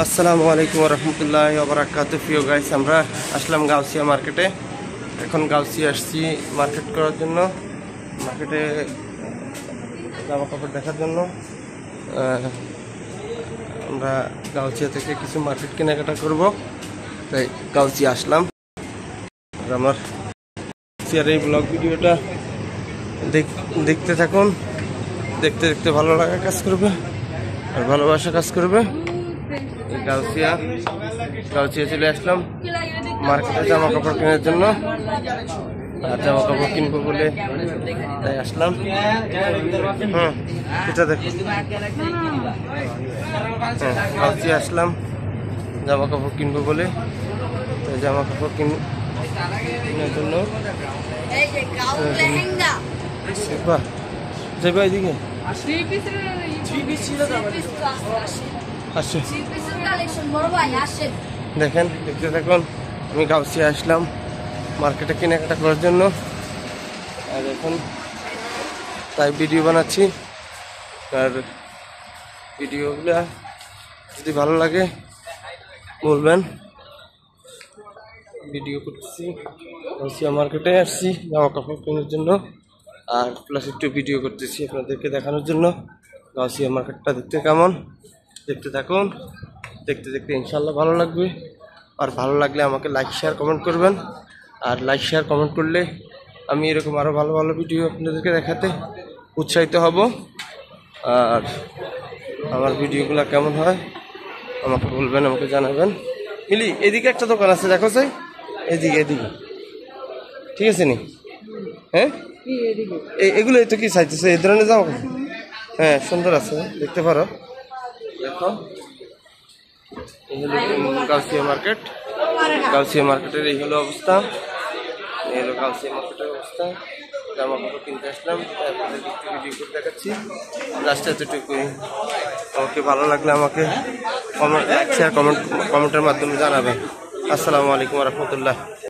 আসসালামু আলাইকুম রহমতুল্লাহি ওয়া বারাকাতুহু। প্রিয় গাইস, আমরা আসলাম গাউসিয়া মার্কেটে। এখন গাউসিয়া আসছি মার্কেট করার জন্য, মার্কেটে জামা কাপড় দেখার জন্য। আমরা গাউসিয়া থেকে কিছু মার্কেট কেনাকাটা করব, তাই গাউসিয়া আসলাম। আর আমার এই ব্লগ ভিডিওটা দেখতে থাকুন। দেখতে দেখতে ভালো লাগা কাজ করবে আর ভালোবাসা কাজ করবে। গাউসিয়া চলে আসলাম মার্কেটে জামা কাপড় কেনার জন্য, আর জামা কাপড় কিনবো বলে তাই আসলাম। এটা দেখো, গাউসিয়া আসলাম জামা কাপড় কিনবো বলে, তাই জামা কাপড় কেনার জন্য। যাইবা এদিকে দেখেন, দেখতে থাকুন। আমি গাউসিয়া আসলাম মার্কেটে কেনাকাটা করার জন্য, আর এখন তাই ভিডিও বানাচ্ছি। আর ভিডিওগুলো যদি ভালো লাগে বলবেন। ভিডিও করতেছি, গাউসিয়া মার্কেটে আসছি জামা কাপড় কেনার জন্য, আর প্লাস একটু ভিডিও করতেছি আপনাদেরকে দেখানোর জন্য গাউসিয়া মার্কেটটা দেখতে কেমন। দেখতে থাকুন, দেখতে দেখতে ইনশাল্লাহ ভালো লাগবে। আর ভালো লাগলে আমাকে লাইক শেয়ার কমেন্ট করবেন। আর লাইক শেয়ার কমেন্ট করলে আমি এরকম আরও ভালো ভালো ভিডিও আপনাদেরকে দেখাতে উৎসাহিত হব। আর আমার ভিডিওগুলো কেমন হয় আমাকে বলবেন, আমাকে জানাবেন। মিলি, এদিকে একটা দোকান আছে দেখো, চাই এদিকে ঠিক আছে নি? হ্যাঁ, এগুলো তো কি চাইতেছে এই ধরনের যাও? হ্যাঁ, সুন্দর আছে, দেখতে পারো। দেখো, গাউসিয়া মার্কেট। গাউসিয়া মার্কেটের এই হলো অবস্থা, এই হলো গাউসিয়া মার্কেটের অবস্থা। জামা কাপড় কিনতে আসলাম, তারপরে ভিডিও করে দেখাচ্ছি। লাস্টে এতটুকুই। আমাকে ভালো লাগলে আমাকে কমেন্টের মাধ্যমে জানাবেন। আসসালামু আলাইকুম রহমতুল্লাহ।